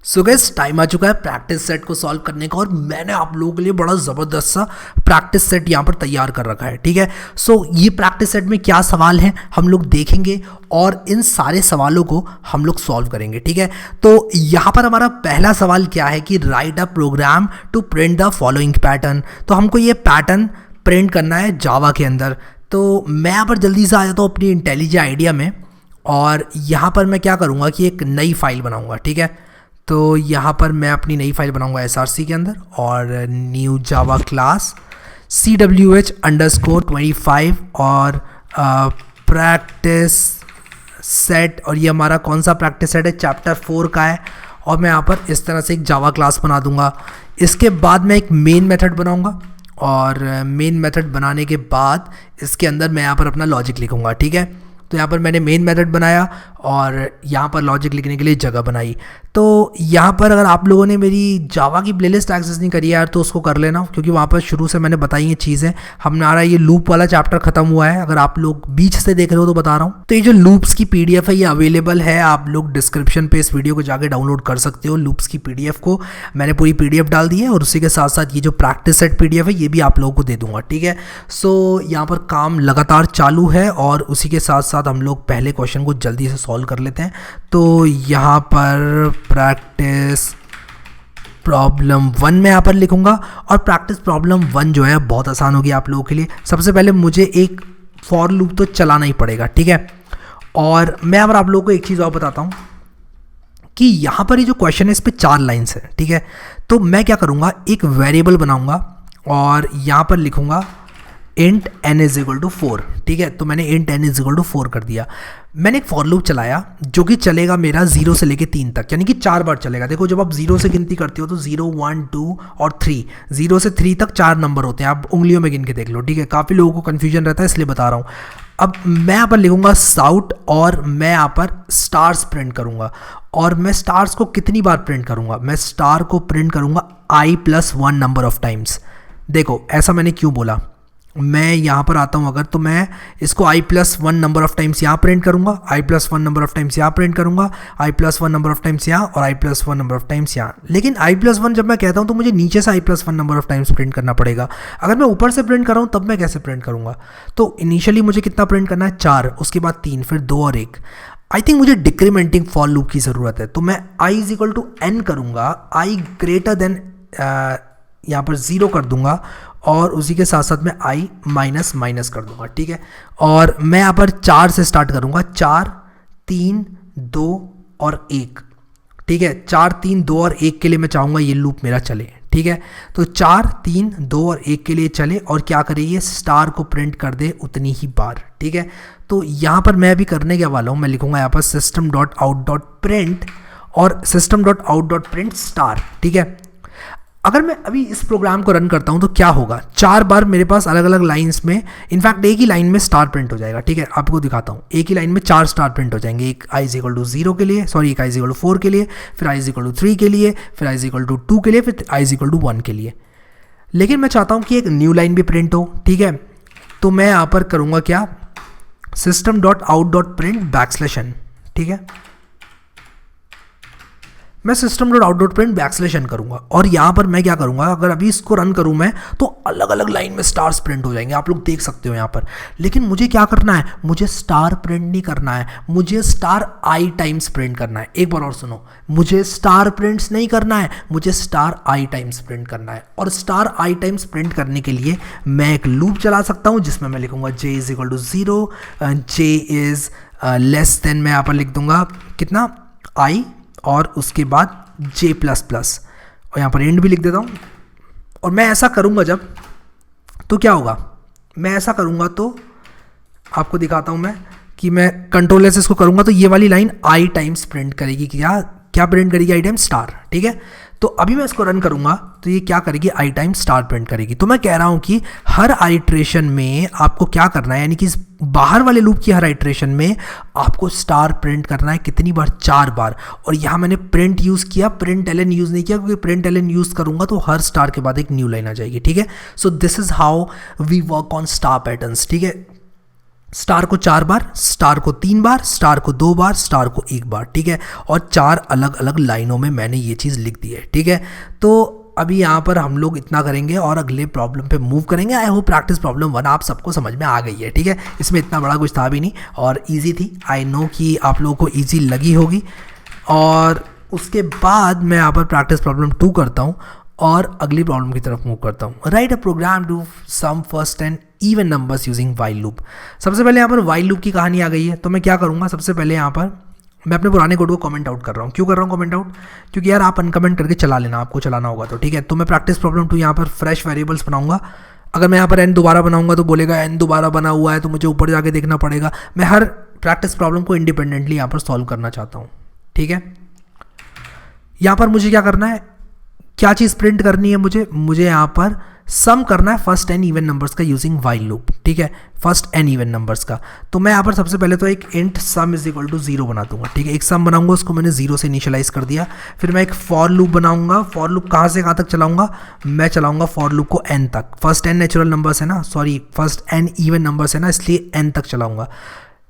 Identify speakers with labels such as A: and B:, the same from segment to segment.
A: So guys time आ चुका है practice set को सॉल्व करने का और मैंने आप लोगों के लिए बड़ा ज़बरदस्त सा प्रैक्टिस सेट यहाँ पर तैयार कर रखा है। ठीक है, सो ये प्रैक्टिस सेट में क्या सवाल हैं हम लोग देखेंगे और इन सारे सवालों को हम लोग सॉल्व करेंगे। ठीक है, तो यहाँ पर हमारा पहला सवाल क्या है कि write a program to print the following pattern. तो हमको ये पैटर्न प्रिंट करना है जावा के अंदर। तो मैं यहाँ पर जल्दी से आ जाता हूँ अपनी इंटेलिजेंट आइडिया में और यहाँ पर मैं क्या करूँगा कि एक नई फाइल बनाऊँगा। ठीक है, तो यहाँ पर मैं अपनी नई फाइल बनाऊंगा SRC के अंदर और न्यू जावा क्लास CWH_25 और प्रैक्टिस सेट, और ये हमारा कौन सा प्रैक्टिस सेट है, चैप्टर 4 का है। और मैं यहाँ पर इस तरह से एक जावा क्लास बना दूंगा। इसके बाद मैं एक मेन मेथड बनाऊंगा और मेन मेथड बनाने के बाद इसके अंदर मैं यहाँ पर अपना लॉजिक लिखूंगा। ठीक है, तो यहाँ पर मैंने मेन मेथड बनाया और यहाँ पर लॉजिक लिखने के लिए जगह बनाई। तो यहाँ पर अगर आप लोगों ने मेरी जावा की प्लेलिस्ट एक्सेस नहीं करी है यार तो उसको कर लेना, क्योंकि वहाँ पर शुरू से मैंने बताई ये चीज़ें। हमारा ये लूप वाला चैप्टर खत्म हुआ है, अगर आप लोग बीच से देख रहे हो तो बता रहा हूँ। तो ये जो लूप्स की PDF है ये अवेलेबल है, आप लोग डिस्क्रिप्शन पे इस वीडियो को जाके डाउनलोड कर सकते हो। लूप्स की PDF को मैंने पूरी PDF डाल दी है और उसी के साथ साथ ये जो प्रैक्टिस सेट PDF है ये भी आप लोगों को दे दूंगा। ठीक है, सो यहाँ पर काम लगातार चालू है और उसी के साथ साथ हम लोग पहले क्वेश्चन को जल्दी से सॉल्व कर लेते हैं। तो यहाँ पर प्रैक्टिस प्रॉब्लम 1 में यहाँ पर लिखूंगा और प्रैक्टिस प्रॉब्लम 1 जो है बहुत आसान होगी आप लोगों के लिए। सबसे पहले मुझे एक फॉर लूप तो चलाना ही पड़ेगा। ठीक है, और मैं अब आप लोगों को एक चीज़ और बताता हूँ कि यहाँ पर ये जो क्वेश्चन है इस पर 4 लाइन्स है। ठीक है, तो मैं क्या करूँगा, एक वेरिएबल बनाऊँगा और यहाँ पर लिखूँगा int n = 4। ठीक है, तो मैंने int n = 4 कर दिया। मैंने एक फॉर लूप चलाया जो कि चलेगा मेरा 0 से लेके 3 तक, यानी कि 4 बार चलेगा। देखो जब आप 0 से गिनती करते हो तो 0, 1, 2 और 3, 0 से 3 तक 4 नंबर होते हैं, आप उंगलियों में गिन के देख लो। ठीक है, काफ़ी लोगों को कन्फ्यूजन रहता है इसलिए बता रहा हूँ। अब मैं यहाँ पर लिखूँगा साउट और मैं यहाँ पर स्टार्स प्रिंट करूँगा। और मैं स्टार्स को कितनी बार प्रिंट करूँगा, मैं स्टार को प्रिंट करूँगा i+1 नंबर ऑफ टाइम्स। देखो ऐसा मैंने क्यों बोला, मैं यहाँ पर आता हूँ अगर, तो मैं इसको i+1 नंबर ऑफ टाइम्स यहाँ प्रिंट करूँगा, i+1 नंबर ऑफ टाइम्स यहाँ प्रिंट करूँगा, i+1 नंबर ऑफ टाइम्स यहाँ और i+1 नंबर ऑफ टाइम्स यहाँ। लेकिन i+1 जब मैं कहता हूँ तो मुझे नीचे से i+1 number of times print करना पड़ेगा। अगर मैं ऊपर से प्रिंट कर रहा हूँ तब मैं कैसे प्रिंट करूँगा, तो इनिशियली मुझे कितना प्रिंट करना है, 4, उसके बाद 3, फिर 2 और 1। आई थिंक मुझे डिक्रीमेंटिंग फॉर लूप की ज़रूरत है, तो मैं i = n करूँगा, i ग्रेटर देन यहाँ पर 0 कर दूंगा और उसी के साथ साथ मैं i माइनस कर दूंगा। ठीक है, और मैं यहाँ पर 4 से स्टार्ट करूँगा, 4, 3, 2 और 1। ठीक है, 4, 3, 2 और 1 के लिए मैं चाहूँगा ये लूप मेरा चले। ठीक है, तो 4, 3, 2 और 1 के लिए चले और क्या करे, ये स्टार को प्रिंट कर दे उतनी ही बार। ठीक है, तो यहाँ पर मैं अभी करने के वाला हूँ, मैं लिखूँगा यहाँ पर system.out.print और system.out.print स्टार। ठीक है, अगर मैं अभी इस प्रोग्राम को रन करता हूं तो क्या होगा, 4 बार मेरे पास अलग अलग लाइंस में, इनफैक्ट एक ही लाइन में स्टार प्रिंट हो जाएगा। ठीक है, आपको दिखाता हूं, एक ही लाइन में 4 स्टार प्रिंट हो जाएंगे, एक i = 0 के लिए, सॉरी एक i = 4 के लिए, फिर i = 3 के लिए, फिर i = 2 के लिए, फिर i = 1 के लिए। लेकिन मैं चाहता हूं कि एक न्यू लाइन भी प्रिंट हो। ठीक है, तो मैं यहाँ पर करूँगा क्या, system.out.print\n। ठीक है, मैं system.out.print\n करूँगा और यहाँ पर मैं क्या करूँगा, अगर अभी इसको रन करूँ मैं तो अलग अलग लाइन में स्टार्स प्रिंट हो जाएंगे, आप लोग देख सकते हो यहाँ पर। लेकिन मुझे क्या करना है, मुझे स्टार प्रिंट नहीं करना है, मुझे स्टार i टाइम्स प्रिंट करना है। एक बार और सुनो, मुझे स्टार प्रिंट्स नहीं करना है, मुझे स्टार i टाइम्स प्रिंट करना है। और स्टार i टाइम्स प्रिंट करने के लिए मैं एक लूप चला सकता हूँ जिसमें मैं लिखूँगा j = 0, j is less than, मैं यहाँ पर लिख दूँगा कितना, i और उसके बाद j++ और यहाँ पर एंड भी लिख देता हूँ। और मैं ऐसा करूँगा जब, तो क्या होगा, मैं ऐसा करूँगा तो आपको दिखाता हूँ मैं कि मैं कंट्रोल S इसको करूँगा तो ये वाली लाइन i टाइम्स प्रिंट करेगी, क्या प्रिंट करेगी, i टाइम्स स्टार। ठीक है, तो अभी मैं इसको रन करूँगा तो ये क्या करेगी, i टाइम्स स्टार प्रिंट करेगी। तो मैं कह रहा हूँ कि हर आइट्रेशन में आपको क्या करना है, यानी कि बाहर वाले लूप की हर आइट्रेशन में आपको स्टार प्रिंट करना है, कितनी बार, 4 बार। और यहाँ मैंने प्रिंट यूज़ किया, प्रिंट ln यूज़ नहीं किया, क्योंकि प्रिंट ln यूज़ करूँगा तो हर स्टार के बाद एक न्यू लाइन आ जाएगी। ठीक है, so this is how we work on star patterns. ठीक है, स्टार को 4 बार, स्टार को 3 बार, स्टार को 2 बार, स्टार को 1 बार, ठीक है। और 4 अलग अलग लाइनों में मैंने ये चीज़ लिख दी है, ठीक है। तो अभी यहाँ पर हम लोग इतना करेंगे और अगले प्रॉब्लम पे मूव करेंगे। आई होप प्रैक्टिस प्रॉब्लम 1 आप सबको समझ में आ गई है, ठीक है। इसमें इतना बड़ा कुछ था भी नहीं और इजी थी। आई नो कि आप लोगों को इजी लगी होगी। और उसके बाद मैं यहाँ पर प्रैक्टिस प्रॉब्लम 2 करता हूँ और अगली प्रॉब्लम की तरफ मूव करता हूँ। Write a program to sum first and even numbers using while loop. सबसे पहले यहाँ पर वाइल लूप की कहानी आ गई है, तो मैं क्या करूँगा, सबसे पहले यहाँ पर मैं अपने पुराने कोड को कमेंट आउट कर रहा हूँ। क्यों कर रहा हूँ कमेंट आउट? क्योंकि यार आप अनकमेंट करके चला लेना, आपको चलाना होगा तो, ठीक है। तो मैं प्रैक्टिस प्रॉब्लम 2 यहाँ पर फ्रेश वेरिएबल्स बनाऊंगा। अगर मैं यहाँ पर n दोबारा बनाऊंगा तो बोलेगा n दोबारा बना हुआ है, तो मुझे ऊपर जाके देखना पड़ेगा। मैं हर प्रैक्टिस प्रॉब्लम को इंडिपेंडेंटली यहाँ पर सॉल्व करना चाहता हूँ, ठीक है। यहाँ पर मुझे क्या करना है, क्या चीज़ प्रिंट करनी है मुझे यहाँ पर सम करना है फर्स्ट एन इवन नंबर्स का यूजिंग वाइल लूप, ठीक है। फर्स्ट एन इवन नंबर्स का, तो मैं यहाँ पर सबसे पहले तो एक int sum is equal to 0 बना दूंगा, ठीक है। एक सम बनाऊंगा, उसको मैंने 0 से इनिशियलाइज कर दिया। फिर मैं एक फॉर लूप बनाऊंगा। फॉर लूप कहाँ से कहाँ तक चलाऊंगा? मैं चलाऊंगा फॉर लूप को n तक। फर्स्ट एन नेचुरल नंबर्स है ना, sorry first N even numbers है ना, इसलिए n तक चलाऊंगा।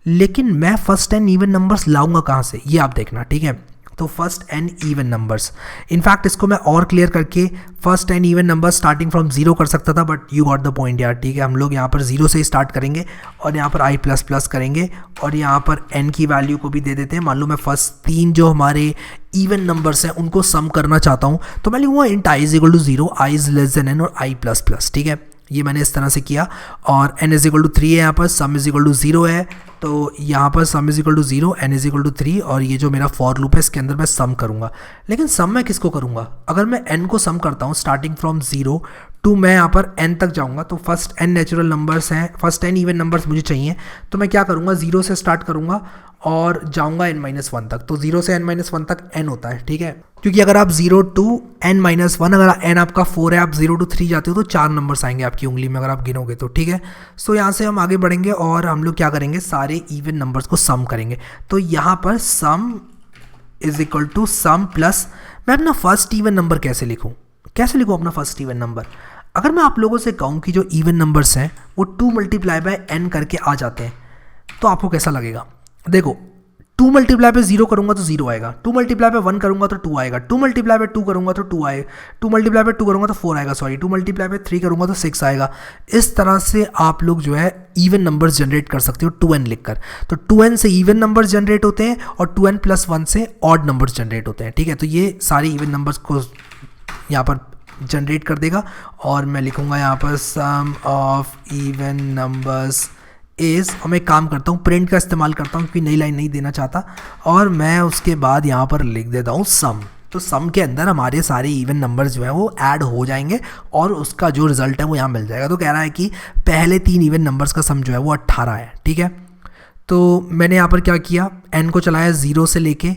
A: लेकिन मैं फर्स्ट एन इवन नंबर्स लाऊंगा कहाँ से, ये आप देखना, ठीक है। तो first N even numbers, in fact इसको मैं और क्लियर करके first N even number starting from 0 कर सकता था, but you got the point यार, ठीक है। हम लोग यहाँ पर 0 से ही स्टार्ट करेंगे और यहाँ पर i प्लस प्लस करेंगे और यहाँ पर n की वैल्यू को भी दे देते हैं। मान लो मैं फर्स्ट 3 जो हमारे इवन नंबर्स हैं उनको सम करना चाहता हूँ, तो मैं लिखूँगा int i is equal to 0, i is less than n और i प्लस प्लस, ठीक है। ये मैंने इस तरह से किया और n इज इक्वल टू 3 है, यहाँ पर सम इज इक्वल टू 0 है, तो यहाँ पर sum is equal to 0, n is equal to 3 और ये जो मेरा फॉर लूप है इसके अंदर मैं सम करूँगा। लेकिन सम मैं किसको करूँगा? अगर मैं n को सम करता हूँ स्टार्टिंग फ्रॉम 0 टू मैं यहाँ पर n तक जाऊँगा, तो फर्स्ट n नेचुरल नंबर्स हैं, फर्स्ट n इवन नंबर्स मुझे चाहिए, तो मैं क्या करूँगा, 0 से स्टार्ट करूँगा और जाऊँगा n-1 तक। तो 0 से n-1 तक n होता है, ठीक है। क्योंकि अगर आप 0 टू n-1, अगर n आपका 4 है, आप 0 टू 3 जाते हो तो 4 नंबर्स आएंगे आपकी उंगली में अगर आप गिनोगे तो, ठीक है। सो यहाँ से हम आगे बढ़ेंगे और हम लोग क्या करेंगे, सारे इवन नंबर्स को सम करेंगे। तो यहाँ पर sum is equal to sum plus, मैं अपना फर्स्ट इवन नंबर कैसे लिखूँ अपना फर्स्ट इवन नंबर? अगर मैं आप लोगों से कहूँ कि जो इवन नंबर्स हैं वो 2 मल्टीप्लाई बाय n करके आ जाते हैं, तो आपको कैसा लगेगा? देखो 2 मल्टीप्लाई पे 0 करूंगा तो 0 आएगा, 2 मल्टीप्लाई पे 1 करूंगा तो 2 आएगा, 2 मल्टीप्लाई पे 2 करूंगा तो 2 आएगा, 2 मल्टीप्लाई पे 2 करूंगा तो 4 आएगा, सॉरी 2 मल्टीप्लाई पे 3 करूंगा तो 6 आएगा। इस तरह से आप लोग जो है इवन नंबर्स जनरेट कर सकते हो 2n लिखकर। तो 2n से इवन नंबर्स जनरेट होते हैं और 2n प्लस 1 से ऑड नंबर्स जनरेट होते हैं, ठीक है। तो ये सारे इवन नंबर्स को यहाँ पर जनरेट कर देगा और मैं लिखूंगा यहाँ पर सम ऑफ इवन नंबर्स इज, और मैं एक काम करता हूँ प्रिंट का इस्तेमाल करता हूँ क्योंकि नई लाइन नहीं देना चाहता, और मैं उसके बाद यहाँ पर लिख देता हूँ सम। तो सम के अंदर हमारे सारे इवन नंबर्स जो है वो ऐड हो जाएंगे और उसका जो रिजल्ट है वो यहाँ मिल जाएगा। तो कह रहा है कि पहले 3 इवन नंबर्स का सम जो है वो 18 है, ठीक है। तो मैंने यहाँ पर क्या किया, n को चलाया 0 से लेके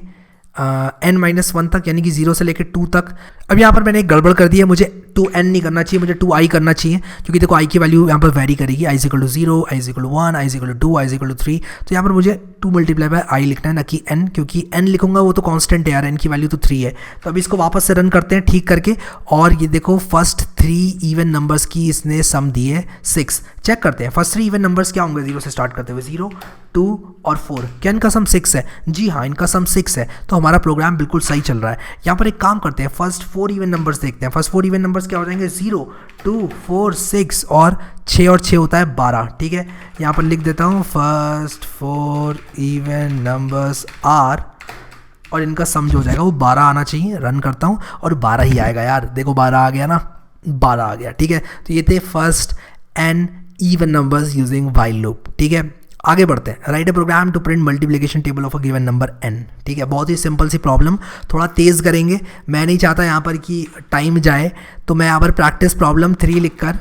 A: n-1 तक, यानी कि 0 से लेकर 2 तक। अब यहाँ पर मैंने एक गड़बड़ कर दी है, मुझे 2n नहीं करना चाहिए, मुझे 2i करना चाहिए, क्योंकि देखो i की वैल्यू यहाँ पर वेरी करेगी, i is equal to 0, i is equal to 1, i is equal to 2, i is equal to 3। तो यहाँ पर मुझे 2 मल्टीप्लाई बाय i लिखना है, ना कि n, क्योंकि n लिखूंगा वो तो कांस्टेंट है यार, n की वैल्यू तो 3 है। तो अभी इसको वापस से रन करते हैं ठीक करके, और ये देखो फर्स्ट 3 इवन नंबर्स की इसने सम दी है 6। चेक करते हैं फर्स्ट 3 इवन नंबर्स क्या होंगे 0 से स्टार्ट करते हुए, 0, 2 और 4। क्या इनका सम 6 है? जी हाँ, इनका सम 6 है, तो हमारा प्रोग्राम बिल्कुल सही चल रहा है। यहाँ पर एक काम करते हैं, फर्स्ट 4 इवन नंबर्स देखते हैं। फर्स्ट 4 इवन नंबर्स क्या हो जाएंगे, 0, 2, 4, 6 और 6 और 6 होता है 12, ठीक है। यहाँ पर लिख देता हूँ फर्स्ट 4 इवन नंबर्स आर, और इनका सम जो हो जाएगा वो 12 आना चाहिए। रन करता हूँ और 12 ही आएगा यार, देखो 12 आ गया ना, 12 आ गया, ठीक है। तो ये थे first N even numbers using while loop, ठीक है। आगे बढ़ते हैं, write a program to print multiplication table of a given number n, ठीक है। बहुत ही सिंपल सी प्रॉब्लम, थोड़ा तेज़ करेंगे, मैं नहीं चाहता यहाँ पर कि टाइम जाए, तो मैं यहाँ पर प्रैक्टिस प्रॉब्लम 3 लिखकर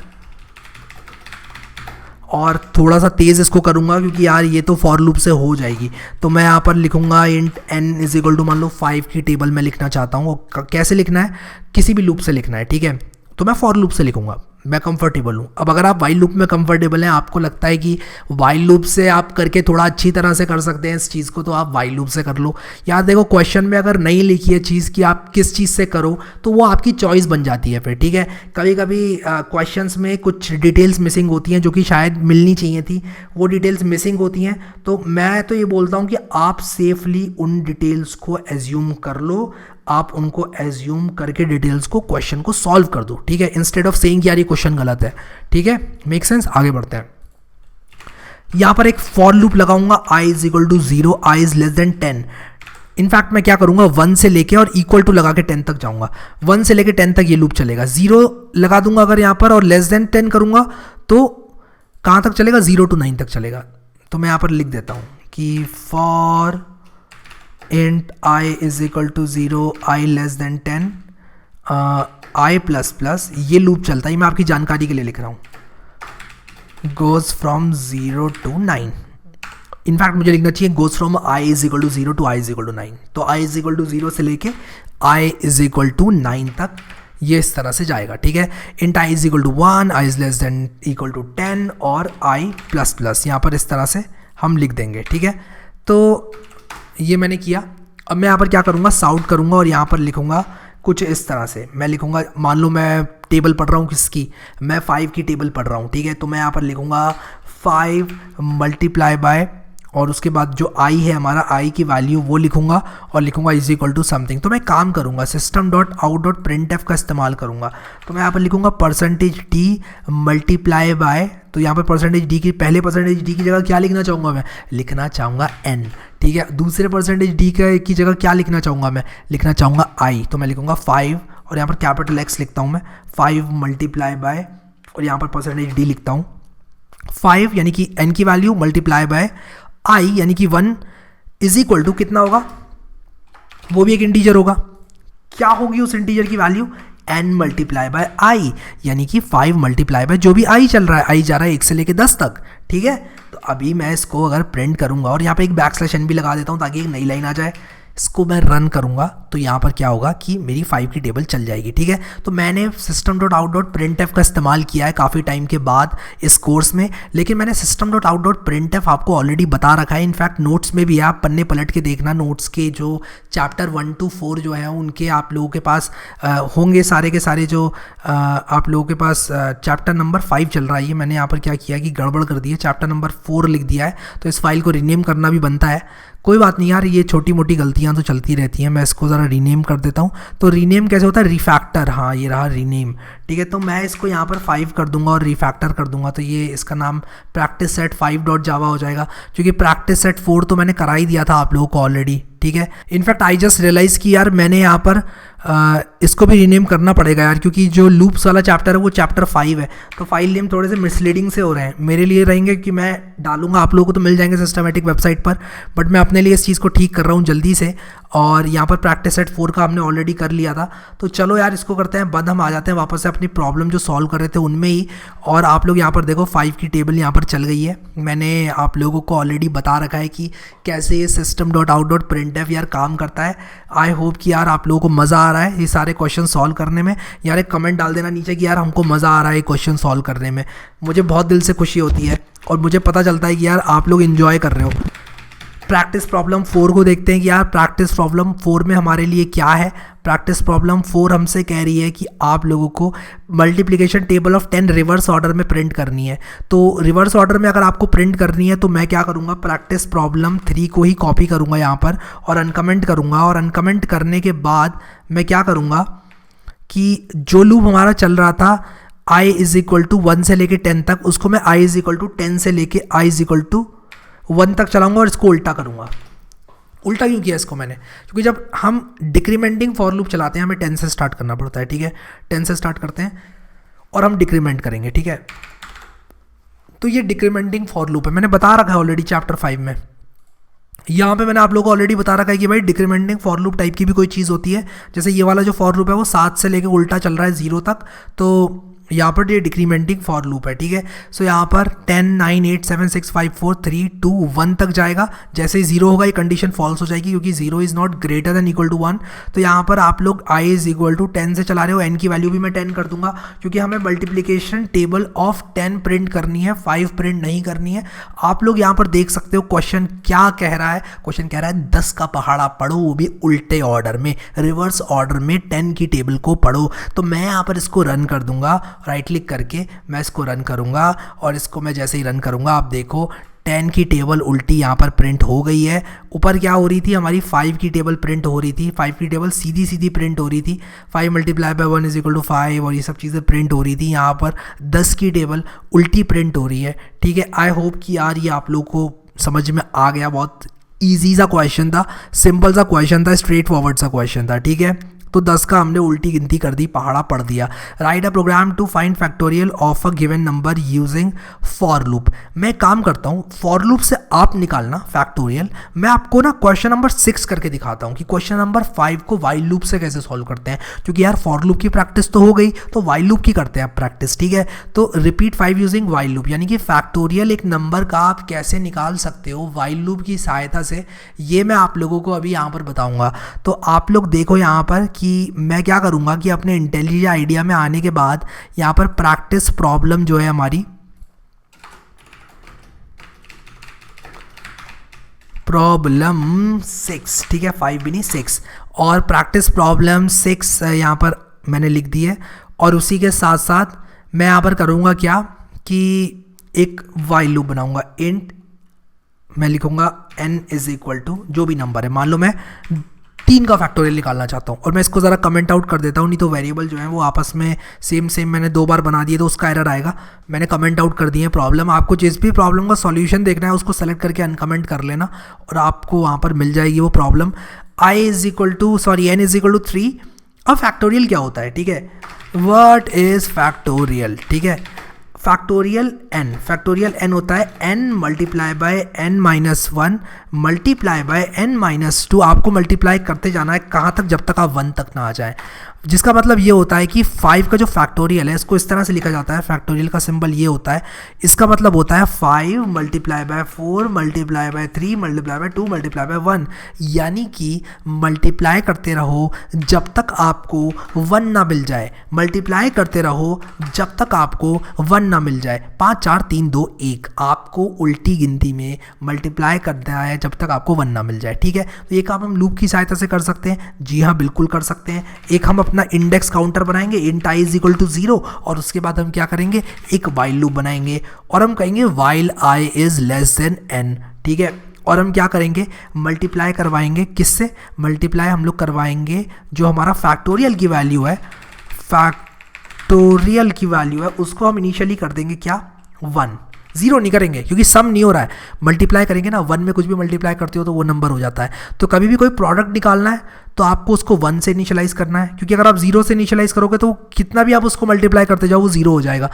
A: और थोड़ा सा तेज़ इसको करूँगा, क्योंकि यार ये तो फॉर लूप से हो जाएगी। तो मैं यहाँ पर लिखूँगा int n is equal to, मान लो 5 की टेबल में लिखना चाहता हूँ। कैसे लिखना है, किसी भी लूप से लिखना है, ठीक है। तो मैं फॉर लूप से लिखूँगा, मैं कंफर्टेबल हूँ। अब अगर आप वाइल लूप में कंफर्टेबल हैं, आपको लगता है कि वाइल लूप से आप करके थोड़ा अच्छी तरह से कर सकते हैं इस चीज़ को, तो आप वाइल लूप से कर लो। यार देखो, क्वेश्चन में अगर नहीं लिखी है चीज़ कि आप किस चीज़ से करो, तो वो आपकी चॉइस बन जाती है फिर, ठीक है। कभी कभी क्वेश्चंस में कुछ डिटेल्स मिसिंग होती हैं जो कि शायद मिलनी चाहिए थी, वो डिटेल्स मिसिंग होती हैं। तो मैं तो ये बोलता हूँ कि आप सेफली उन डिटेल्स को एज्यूम कर लो, आप उनको एज्यूम करके डिटेल्स को क्वेश्चन को सॉल्व कर दो, ठीक है, इंस्टेड ऑफ सेइंग यार ये क्वेश्चन गलत है, ठीक है। Make sense. आगे बढ़ते हैं। यहां पर एक फॉर लूप लगाऊंगा, i is equal to 0, i is less than 10। In fact मैं क्या करूंगा, 1 से लेके और इक्वल टू लगा के 10 तक जाऊंगा। 1 से लेके 10 तक ये लूप चलेगा। 0 लगा दूंगा अगर यहां पर और लेस देन 10 करूंगा तो कहां तक चलेगा, 0 to 9 तक चलेगा। तो मैं यहां पर लिख देता हूं कि for int I is equal to 0, I less than 10, I plus plus, ये लूप चलता है, मैं आपकी जानकारी के लिए लिख रहा हूँ, goes from 0 to 9। इनफैक्ट मुझे लिखना चाहिए goes from I is equal to 0 to I is equal to 9। तो I is equal to 0 से लेके I is equal to 9 तक ये इस तरह से जाएगा, ठीक है। int I is equal to 1, I is less than equal to 10 और I प्लस प्लस यहाँ पर इस तरह से हम लिख देंगे, ठीक है। तो ये मैंने किया। अब मैं यहाँ पर क्या करूँगा, सॉर्ट करूँगा और यहाँ पर लिखूँगा कुछ इस तरह से। मैं लिखूँगा, मान लो मैं टेबल पढ़ रहा हूँ किसकी, मैं 5 की टेबल पढ़ रहा हूँ, ठीक है। तो मैं यहाँ पर लिखूँगा 5 मल्टीप्लाई बाय, और उसके बाद जो i है हमारा, i की वैल्यू वो लिखूंगा और लिखूंगा इज इक्वल टू समथिंग। तो मैं काम करूंगा system dot out dot print F का इस्तेमाल करूंगा। तो मैं यहाँ पर लिखूंगा परसेंटेज डी मल्टीप्लाई बाय, तो यहाँ पर परसेंटेज डी की, पहले परसेंटेज डी की जगह क्या लिखना चाहूँगा, मैं लिखना चाहूँगा n, ठीक है। दूसरे परसेंटेज डी की जगह क्या लिखना चाहूँगा, मैं लिखना चाहूँगा i। तो मैं लिखूंगा 5 और यहाँ पर कैपिटल X लिखता हूँ मैं, 5 मल्टीप्लाई बाय और यहाँ पर परसेंटेज डी लिखता हूँ, 5 यानी कि n की वैल्यू मल्टीप्लाई बाय i यानी कि 1 इज इक्वल टू कितना होगा, वो भी एक इंटीजर होगा। क्या होगी उस इंटीजर की value, n multiply bye i यानी कि 5 मल्टीप्लाई बाय जो भी i चल रहा है, i जा रहा है 1 से लेके 10 तक, ठीक है। तो अभी मैं इसको अगर प्रिंट करूंगा और यहाँ पे एक बैकस्लैश n भी लगा देता हूँ ताकि एक नई लाइन आ जाए, इसको मैं रन करूंगा तो यहाँ पर क्या होगा कि मेरी 5 की टेबल चल जाएगी, ठीक है। तो मैंने system dot out dot print F का इस्तेमाल किया है काफ़ी टाइम के बाद इस कोर्स में, लेकिन मैंने system dot out dot print F आपको ऑलरेडी बता रखा है। इनफैक्ट नोट्स में भी आप पन्ने पलट के देखना, नोट्स के जो चैप्टर 1 to 4 जो है उनके आप लोगों के पास होंगे सारे के सारे, जो आप लोगों के पास चैप्टर नंबर 5 चल रहा है। ये मैंने यहाँ पर क्या किया कि गड़बड़ कर दी है, चैप्टर नंबर 4 लिख दिया है। तो इस फाइल को रीनेम करना भी बनता है, कोई बात नहीं यार, ये छोटी मोटी गलतियां तो चलती रहती हैं। मैं इसको ज़रा रीनेम कर देता हूँ। तो रीनेम कैसे होता है, रिफैक्टर, हाँ ये रहा रीनेम, ठीक है। तो मैं इसको यहाँ पर 5 कर दूंगा और रिफैक्टर कर दूंगा, तो ये इसका नाम प्रैक्टिस सेट 5 डॉट जावा हो जाएगा, क्योंकि प्रैक्टिस सेट 4 तो मैंने करा ही दिया था आप लोगों को ऑलरेडी, ठीक है। इनफैक्ट आई जस्ट रियलाइज़ कि यार मैंने यहाँ पर इसको भी रीनेम करना पड़ेगा यार, क्योंकि जो लूप्स वाला चैप्टर है वो चैप्टर 5 है। तो फाइल नेम थोड़े से मिसलीडिंग से हो रहे हैं मेरे लिए, रहेंगे कि मैं डालूंगा, आप लोगों को तो मिल जाएंगे सिस्टमैटिक वेबसाइट पर, बट मैं अपने लिए इस चीज़ को ठीक कर रहा हूँ जल्दी से। और यहाँ पर प्रैक्टिस सेट 4 का हमने ऑलरेडी कर लिया था। तो चलो यार इसको करते हैं बंद, हम आ जाते हैं वापस से अपनी प्रॉब्लम जो सॉल्व कर रहे थे उनमें ही। और आप लोग यहाँ पर देखो 5 की टेबल यहाँ पर चल गई है। मैंने आप लोगों को ऑलरेडी बता रखा है कि कैसे ये system dot out dot print F यार काम करता है। आई होप कि यार आप लोगों को मज़ा आ रहा है ये सारे क्वेश्चन सॉल्व करने में। यार एक कमेंट डाल देना नीचे कि यार हमको मज़ा आ रहा है क्वेश्चन सॉल्व करने में, मुझे बहुत दिल से खुशी होती है और मुझे पता चलता है कि यार आप लोग इन्जॉय कर रहे हो। प्रैक्टिस प्रॉब्लम 4 को देखते हैं कि यार प्रैक्टिस प्रॉब्लम 4 में हमारे लिए क्या है। प्रैक्टिस प्रॉब्लम 4 हमसे कह रही है कि आप लोगों को multiplication table of 10 reverse order में प्रिंट करनी है। तो रिवर्स ऑर्डर में अगर आपको प्रिंट करनी है तो मैं क्या करूँगा, प्रैक्टिस प्रॉब्लम 3 को ही कॉपी करूँगा यहाँ पर और अनकमेंट करूँगा। और अनकमेंट करने के बाद मैं क्या करूँगा कि जो लूप हमारा चल रहा था i इज इक्वल टू 1 से लेके 10 तक, उसको मैं i इज इक्वल टू 10 से लेके i इज इक्वल टू 1 तक चलाऊंगा और इसको उल्टा करूंगा। उल्टा क्यों किया इसको मैंने, क्योंकि जब हम डिक्रीमेंटिंग फॉर लूप चलाते हैं हमें 10 से स्टार्ट करना पड़ता है, ठीक है। 10 से स्टार्ट करते हैं और हम डिक्रीमेंट करेंगे, ठीक है। तो ये डिक्रीमेंटिंग फॉर लूप है, मैंने बता रखा है ऑलरेडी चैप्टर 5 में। यहाँ पे मैंने आप लोगों को ऑलरेडी बता रखा है कि भाई डिक्रीमेंटिंग फॉर लूप टाइप की भी कोई चीज़ होती है। जैसे ये वाला जो फॉर लूप है वो 7 से लेके उल्टा चल रहा है 0 तक, तो यहाँ पर ये डिक्रीमेंटिंग फॉर लूप है, ठीक है। सो यहाँ पर 10 9 8 7 6 5 4 3 2 1 तक जाएगा। जैसे ही 0 होगा ये कंडीशन फॉल्स हो जाएगी क्योंकि 0 is not greater than equal to 1। तो यहाँ पर आप लोग i इज इक्वल टू 10 से चला रहे हो, n की वैल्यू भी मैं 10 कर दूंगा क्योंकि हमें मल्टीप्लीकेशन टेबल ऑफ 10 प्रिंट करनी है, 5 प्रिंट नहीं करनी है। आप लोग यहाँ पर देख सकते हो क्वेश्चन क्या कह रहा है। क्वेश्चन कह रहा है 10 का पहाड़ा पढ़ो, वो भी उल्टे ऑर्डर में, रिवर्स ऑर्डर में 10 की टेबल को पढ़ो। तो मैं यहाँ पर इसको रन कर दूंगा, राइट क्लिक करके मैं इसको रन करूंगा और इसको मैं जैसे ही रन करूंगा आप देखो 10 की टेबल उल्टी यहाँ पर प्रिंट हो गई है। ऊपर क्या हो रही थी हमारी 5 की टेबल प्रिंट हो रही थी, 5 की टेबल सीधी सीधी प्रिंट हो रही थी, 5 multiply by 1 is equal to 5 और ये सब चीज़ें प्रिंट हो रही थी। यहाँ पर 10 की टेबल उल्टी प्रिंट हो रही है, ठीक है। आई होप कि यार ये आप लोग को समझ में आ गया। बहुत ईजी सा क्वेश्चन था, सिंपल सा क्वेश्चन था, स्ट्रेट फॉरवर्ड सा क्वेश्चन था, ठीक है। तो 10 का हमने उल्टी गिनती कर दी, पहाड़ा पढ़ दिया। Write a program to find factorial of a given number using for loop. मैं काम करता हूँ फॉर लूप से आप निकालना फैक्टोरियल। मैं आपको ना क्वेश्चन नंबर 6 करके दिखाता हूँ कि क्वेश्चन नंबर 5 को वाइल लूप से कैसे सॉल्व करते हैं, क्योंकि यार फॉर लूप की प्रैक्टिस तो हो गई, तो वाइल लूप की करते हैं आप प्रैक्टिस, ठीक है। तो रिपीट 5 यूजिंग वाइल लूप, यानी कि फैक्टोरियल एक नंबर का आप कैसे निकाल सकते हो वाइल लूप की सहायता से, ये मैं आप लोगों को अभी यहाँ पर बताऊँगा। तो आप लोग देखो यहाँ पर कि मैं क्या करूँगा कि अपने इंटेलिजेंट आइडिया में आने के बाद यहाँ पर प्रैक्टिस प्रॉब्लम जो है हमारी प्रॉब्लम 6, ठीक है, 5 भी नहीं 6, और प्रैक्टिस प्रॉब्लम 6 यहाँ पर मैंने लिख दी है। और उसी के साथ साथ मैं यहाँ पर करूँगा क्या कि एक वाइल लूप बनाऊँगा। इंट मैं लिखूँगा n इज इक्वल टू जो भी नंबर है, मान लो मैं 3 का फैक्टोरियल निकालना चाहता हूँ, और मैं इसको ज़रा कमेंट आउट कर देता हूँ, नहीं तो वेरिएबल जो है वो आपस में सेम मैंने 2 बार बना दिए तो उसका एरर आएगा। मैंने कमेंट आउट कर दिए प्रॉब्लम। आपको जिस भी प्रॉब्लम का सॉल्यूशन देखना है उसको सेलेक्ट करके अनकमेंट कर लेना और आपको वहाँ पर मिल जाएगी वो problem. n is equal to 3। अब फैक्टोरियल क्या होता है, ठीक है, व्हाट इज फैक्टोरियल, ठीक है। फैक्टोरियल n होता है n multiply bye n minus 1 multiply by n minus 2। आपको मल्टीप्लाई करते जाना है कहाँ तक, जब तक आप 1 तक ना आ जाए, जिसका मतलब ये होता है कि 5 का जो फैक्टोरियल है इसको इस तरह से लिखा जाता है, फैक्टोरियल का सिंबल ये होता है। इसका मतलब होता है 5 multiply bye 4 multiply by 3 multiply by 2 multiply by 1, यानी कि मल्टीप्लाई करते रहो जब तक आपको 1 ना मिल जाए, मल्टीप्लाई करते रहो जब तक आपको 1 ना मिल जाए। 5 4 3 2 1, आपको उल्टी गिनती में मल्टीप्लाई करना है जब तक आपको 1 ना मिल जाए, ठीक है। तो ये काम हम लूप की सहायता से कर सकते हैं, जी हाँ बिल्कुल कर सकते हैं। एक हम अपना इंडेक्स काउंटर बनाएंगे int i is equal to 0, और उसके बाद हम क्या करेंगे, एक वाइल लूप बनाएंगे और हम कहेंगे while i is less than n, ठीक है। और हम क्या करेंगे, मल्टीप्लाई करवाएंगे, किससे मल्टीप्लाई हम लोग करवाएंगे, जो हमारा फैक्टोरियल की वैल्यू है, फैक्टोरियल की वैल्यू है उसको हम इनिशियली कर देंगे क्या 1, 0 नहीं करेंगे क्योंकि सम नहीं हो रहा है। मल्टीप्लाई करेंगे ना, 1 में कुछ भी मल्टीप्लाई करते हो तो वो नंबर हो जाता है। तो कभी भी कोई प्रोडक्ट निकालना है तो आपको उसको 1 से इनिशियलाइज करना है, क्योंकि अगर आप 0 से इनिशियलाइज करोगे तो कितना भी आप उसको मल्टीप्लाई करते जाओ वो 0 हो जाएगा।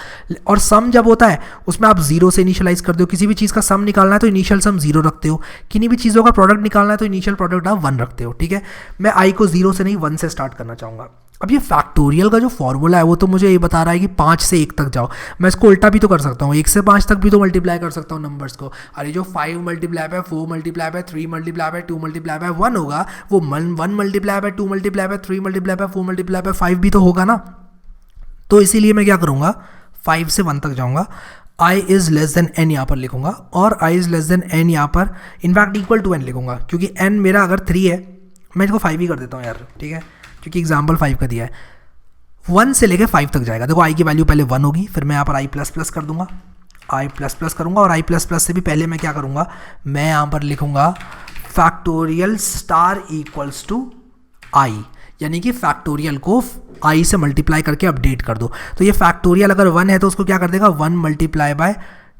A: और सम जब होता है उसमें आप 0 से इनिशियलाइज करते हो। किसी भी चीज़ का सम निकालना है तो इनिशियल सम 0 रखते हो, किन्हीं भी चीज़ों का प्रोडक्ट निकालना है तो इनिशियल प्रोडक्ट आप 1 रखते हो, ठीक है। मैं आई को 0 से नहीं 1 से स्टार्ट करना चाहूँगा। अब ये फैक्टोरियल का जो फॉर्मूला है वो तो मुझे ये बता रहा है कि 5 से 1 तक जाओ। मैं इसको उल्टा भी तो कर सकता हूँ, 1 से 5 तक भी तो मल्टीप्लाई कर सकता हूँ नंबर्स को। अरे जो 5 multiply bye 4 multiply by 3 multiply by 2 multiply by 1 होगा, वो 1 multiply by 2 multiply by 3 multiply by 4 multiply by 5 भी तो होगा ना। तो इसीलिए मैं क्या करूँगा, 5 से 1 तक जाऊँगा, i is less than n यहाँ पर लिखूँगा, और i is less than n यहाँ पर इनफैक्ट इक्वल टू n लिखूँगा, क्योंकि n मेरा अगर 3 है, मैं इसको 5 ही कर देता हूँ यार, ठीक है, क्योंकि एग्जाम्पल 5 का दिया है। 1 से लेके 5 तक जाएगा। देखो i की वैल्यू पहले 1 होगी, फिर मैं यहाँ पर i प्लस प्लस कर दूंगा, i प्लस प्लस करूँगा, और i प्लस प्लस से भी पहले मैं क्या करूँगा, मैं यहाँ पर लिखूँगा factorial star equals to i, यानी कि फैक्टोरियल को i से मल्टीप्लाई करके अपडेट कर दो। तो ये फैक्टोरियल अगर 1 है तो उसको क्या कर देगा, 1 मल्टीप्लाई बाय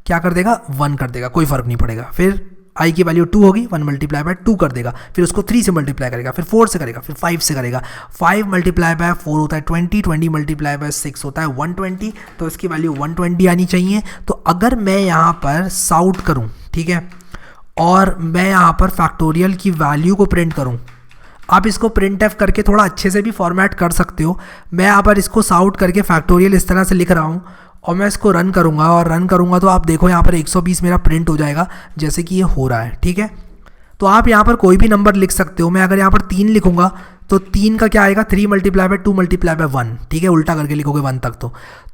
A: क्या कर देगा, 1 कर देगा, कोई फर्क नहीं पड़ेगा। फिर i की वैल्यू 2 होगी, 1 मल्टीप्लाई बाय 2 कर देगा, फिर उसको 3 से मल्टीप्लाई करेगा, फिर 4 से करेगा, फिर 5 से करेगा। 5 मल्टीप्लाई बाय 4 होता है 20, 20 मल्टीप्लाई बाय 6 होता है 120, तो इसकी वैल्यू 120 आनी चाहिए। तो अगर मैं यहाँ पर साउट करूँ, ठीक है, और मैं यहाँ पर फैक्टोरियल की वैल्यू को प्रिंट करूँ, आप इसको प्रिंट एफ करके थोड़ा अच्छे से भी फॉर्मेट कर सकते हो। मैं यहाँ पर इसको साउट करके फैक्टोरियल इस तरह से लिख रहा हूँ और मैं इसको रन करूँगा, और रन करूँगा तो आप देखो यहाँ पर 120 मेरा प्रिंट हो जाएगा जैसे कि ये हो रहा है। ठीक है, तो आप यहाँ पर कोई भी नंबर लिख सकते हो। मैं अगर यहाँ पर 3 लिखूँगा तो 3 का क्या आएगा, 3 मल्टीप्लाई बाय 2 मल्टीप्लाई बाय 1। ठीक है, उल्टा करके लिखोगे 1 तक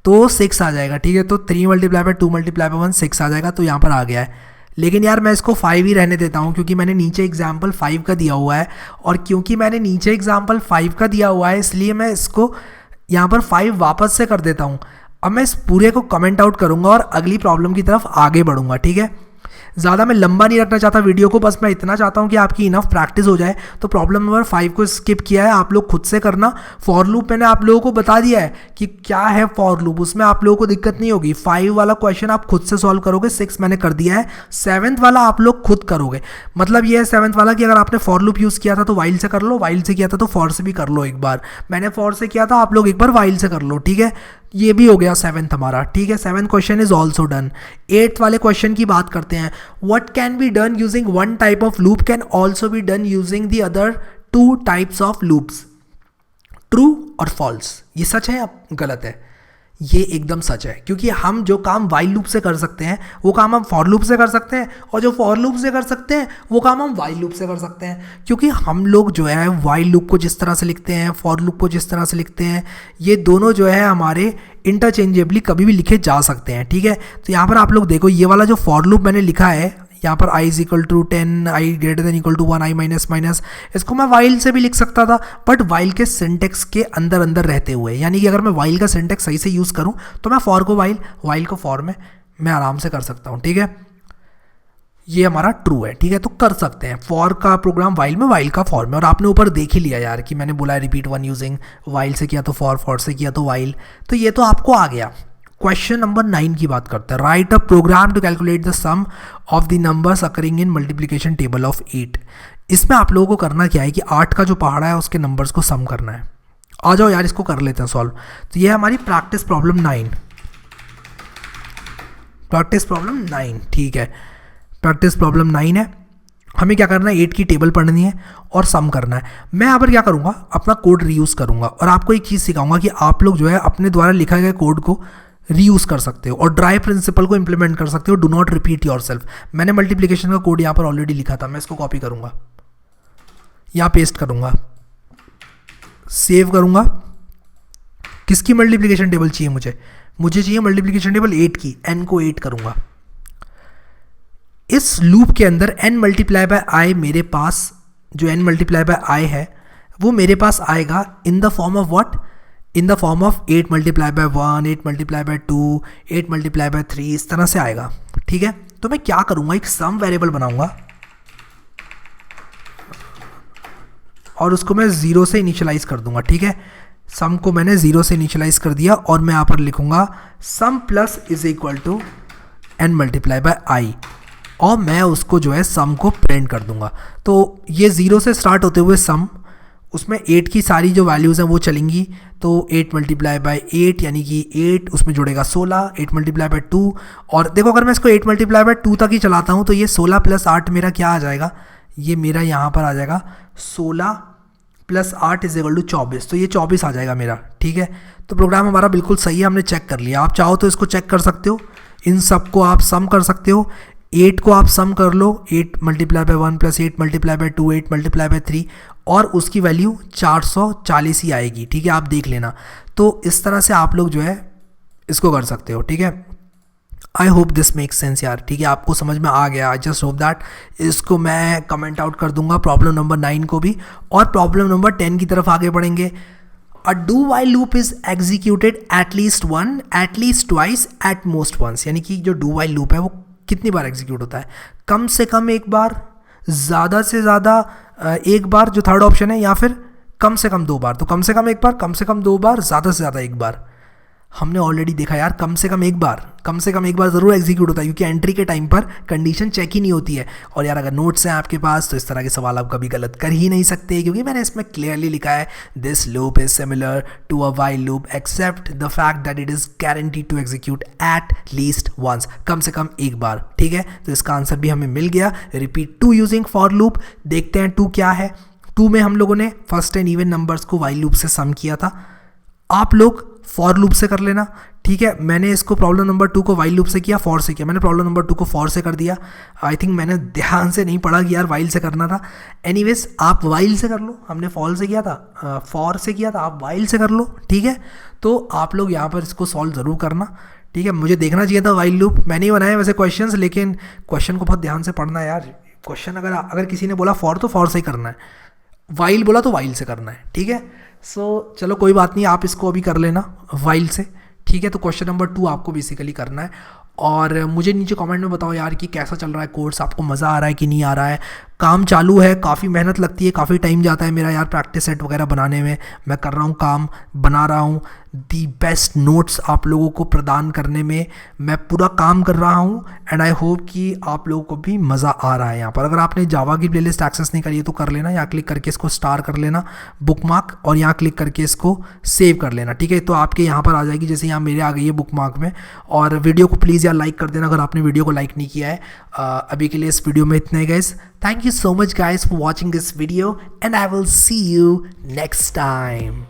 A: तो 6 आ जाएगा। ठीक है, तो 3 मल्टीप्लाई बाय 2 मल्टीप्लाई बाय 1 6 आ जाएगा, तो यहाँ पर आ गया है। लेकिन यार मैं इसको 5 ही रहने देता हूँ क्योंकि मैंने नीचे एग्जाम्पल 5 का दिया हुआ है, और क्योंकि मैंने नीचे एग्जाम्पल 5 का दिया हुआ है इसलिए मैं इसको यहाँ पर 5 वापस से कर देता हूँ। अब मैं इस पूरे को कमेंट आउट करूँगा और अगली प्रॉब्लम की तरफ आगे बढ़ूँगा। ठीक है, ज़्यादा मैं लंबा नहीं रखना चाहता वीडियो को, बस मैं इतना चाहता हूँ कि आपकी इनफ प्रैक्टिस हो जाए। तो प्रॉब्लम नंबर 5 को स्किप किया है, आप लोग खुद से करना। फॉर लूप मैंने आप लोगों को बता दिया है कि क्या है फॉर लूप, उसमें आप लोगों को दिक्कत नहीं होगी। 5 वाला क्वेश्चन आप खुद से सॉल्व करोगे, 6 मैंने कर दिया है, 7th वाला आप लोग खुद करोगे। मतलब ये है 7th वाला कि अगर आपने फॉर लूप यूज़ किया था तो वाइल से कर लो, वाइल से किया था तो फॉर से भी कर लो एक बार। मैंने फॉर से किया था, आप लोग एक बार वाइल से कर लो। ठीक है, ये भी हो गया 7th हमारा। ठीक है, 7th question is also done. 8th वाले क्वेश्चन की बात करते हैं। What can be done using one type of loop can also be done using the other 2 types of loops, true और फॉल्स। ये सच है या गलत है? ये एकदम सच है, क्योंकि हम जो काम वाइल लूप से कर सकते हैं वो काम हम फॉर लूप से कर सकते हैं, और जो फॉर लूप से कर सकते हैं वो काम हम वाइल लूप से कर सकते हैं। क्योंकि हम लोग जो है वाइल लूप को जिस तरह से लिखते हैं, फॉर लूप को जिस तरह से लिखते हैं, ये दोनों जो है हमारे इंटरचेंजेबली कभी भी लिखे जा सकते हैं। ठीक है, तो यहाँ पर आप लोग देखो, ये वाला जो फॉर लूप मैंने लिखा है यहाँ पर i is equal to 10, i greater than equal to 1, i minus minus, इसको मैं वाइल से भी लिख सकता था, बट वाइल के सिंटेक्स के अंदर अंदर रहते हुए। यानी कि अगर मैं वाइल का सिंटेक्स सही से यूज़ करूँ तो मैं फॉर को वाइल, वाइल को फॉर में मैं आराम से कर सकता हूँ। ठीक है, ये हमारा ट्रू है। ठीक है, तो कर सकते हैं फॉर का प्रोग्राम वाइल में, वाइल का फॉर में। और आपने ऊपर देख ही लिया यार कि मैंने बोला है रिपीट 1 यूजिंग, वाइल से किया तो फॉर, फॉर से किया तो वाइल, तो ये तो आपको आ गया। क्वेश्चन नंबर 9 की बात करते हैं। Write a program to calculate the sum of the numbers occurring in multiplication table of 8। इसमें आप लोगों को करना क्या है कि 8 का जो पहाड़ा है उसके नंबर्स को सम करना है। आ जाओ यार, इसको कर लेते हैं सॉल्व। तो ये है हमारी प्रैक्टिस प्रॉब्लम 9, प्रैक्टिस प्रॉब्लम 9। ठीक है, प्रैक्टिस प्रॉब्लम 9 है। हमें क्या करना है, 8 की टेबल पढ़नी है और सम करना है। मैं यहाँ पर क्या करूँगा, अपना कोड रीयूज़ करूँगा, और आपको एक चीज़ सिखाऊंगा कि आप लोग जो है अपने द्वारा लिखा गया कोड को रीयूज़ कर सकते हो और ड्राई प्रिंसिपल को इंप्लीमेंट कर सकते हो। Do not repeat yourself. मैंने मल्टीप्लिकेशन का कोड यहाँ पर ऑलरेडी लिखा था, मैं इसको कॉपी करूँगा, यहाँ पेस्ट करूँगा, सेव करूँगा। किसकी मल्टीप्लिकेशन टेबल चाहिए मुझे? मुझे चाहिए मल्टीप्लिकेशन टेबल 8 की। n को 8 करूँगा। इस लूप के अंदर n मल्टीप्लाई बाय आई, मेरे पास जो n मल्टीप्लाई बाय आई है वो मेरे पास आएगा in the form of what, in the form of 8 multiply by 1, 8 multiply by 2, 8 multiply by 3, इस तरह से आएगा। ठीक है, तो मैं क्या करूँगा, एक सम वेरिएबल बनाऊँगा और उसको मैं 0 से इनिशियलाइज कर दूंगा। ठीक है, सम को मैंने 0 से इनिशियलाइज कर दिया और मैं यहाँ पर लिखूँगा sum plus is equal to n multiply by I, और मैं उसको जो है सम को प्रिंट कर दूंगा। तो ये 0 से स्टार्ट होते हुए सम, उसमें 8 की सारी जो वैल्यूज़ हैं वो चलेंगी। तो 8 मल्टीप्लाई बाय 8 यानी कि 8, उसमें जुड़ेगा 16, 8 मल्टीप्लाई बाय 2, और देखो अगर मैं इसको 8 मल्टीप्लाई बाय 2 तक ही चलाता हूँ तो ये 16 प्लस 8 मेरा क्या आ जाएगा, ये मेरा यहाँ पर आ जाएगा 16 प्लस 8 इज इक्वल टू 24, तो ये 24 आ जाएगा मेरा। ठीक है, तो प्रोग्राम हमारा बिल्कुल सही है, हमने चेक कर लिया। आप चाहो तो इसको चेक कर सकते हो, इन सब को आप सम कर सकते हो। 8 को आप सम कर लो, 8 multiply by 1 plus 8 multiply by 2, 8 multiply by 3, और उसकी वैल्यू 440 ही आएगी। ठीक है, आप देख लेना। तो इस तरह से आप लोग जो है इसको कर सकते हो। ठीक है, I hope this makes sense यार। ठीक है, आपको समझ में आ गया। I just hope that. इसको मैं कमेंट आउट कर दूंगा प्रॉब्लम नंबर 9 को भी, और प्रॉब्लम नंबर 10 की तरफ आगे बढ़ेंगे। A do while loop is executed at least one, at least twice, at most once. यानी कि जो डू वाइल लूप है वो कितनी बार एग्जीक्यूट होता है? कम से कम एक बार, ज़्यादा से ज़्यादा एक बार जो थर्ड ऑप्शन है, या फिर कम से कम 2 बार। तो कम से कम एक बार, कम से कम 2 बार, ज़्यादा से ज़्यादा एक बार। हमने ऑलरेडी देखा यार, कम से कम एक बार ज़रूर एग्जीक्यूट होता है, क्योंकि एंट्री के टाइम पर कंडीशन चेक ही नहीं होती है। और यार अगर नोट्स हैं आपके पास तो इस तरह के सवाल आप कभी गलत कर ही नहीं सकते, क्योंकि मैंने इसमें क्लियरली लिखा है this loop is similar to a while loop except the fact that it is guaranteed to execute at least once, कम से कम एक बार। ठीक है, तो इसका आंसर भी हमें मिल गया। Repeat 2 using for loop. देखते हैं 2 क्या है। 2 में हम लोगों ने फर्स्ट एंड इवन नंबर्स को वाइल लूप से सम किया था। आप लोग फॉर लूप से कर लेना, ठीक है। मैंने इसको प्रॉब्लम नंबर 2 को वाइल लूप से किया, फॉर से किया। मैंने प्रॉब्लम नंबर 2 को फॉर से कर दिया। आई थिंक मैंने ध्यान से नहीं पढ़ा कि यार वाइल से करना था। एनीवेज आप वाइल से कर लो, हमने फॉर से किया था, फॉर से किया था, आप वाइल से कर लो, ठीक है। तो आप लोग यहाँ पर इसको सॉल्व ज़रूर करना, ठीक है। मुझे देखना चाहिए था वाइल लूप, मैंने ही बनाया वैसे क्वेश्चंस, लेकिन क्वेश्चन को बहुत ध्यान से पढ़ना है यार। क्वेश्चन अगर किसी ने बोला फॉर तो फॉर से ही करना है, वाइल बोला तो वाइल से करना है, ठीक है। सो चलो कोई बात नहीं, आप इसको अभी कर लेना वाइल से, ठीक है। तो क्वेश्चन नंबर 2 आपको बेसिकली करना है। और मुझे नीचे कमेंट में बताओ यार कि कैसा चल रहा है कोर्स, आपको मज़ा आ रहा है कि नहीं आ रहा है। काम चालू है, काफ़ी मेहनत लगती है, काफ़ी टाइम जाता है मेरा यार प्रैक्टिस सेट वगैरह बनाने में। मैं कर रहा हूँ काम, बना रहा हूँ, दी बेस्ट नोट्स आप लोगों को प्रदान करने में मैं पूरा काम कर रहा हूँ। एंड आई होप कि आप लोगों को भी मज़ा आ रहा है यहाँ पर। अगर आपने जावा की प्लेलिस्ट एक्सेस नहीं करी है तो कर लेना, यहाँ क्लिक करके इसको स्टार कर लेना बुकमार्क, और यहाँ क्लिक करके इसको सेव कर लेना, ठीक है। तो आपके यहाँ पर आ जाएगी, जैसे यहाँ मेरे आ गई है बुकमार्क में। और वीडियो को प्लीज़ यार लाइक कर देना अगर आपने वीडियो को लाइक नहीं किया है। अभी के लिए इस वीडियो में इतने guys. Thank you so much guys for watching this video, and I will see you next time.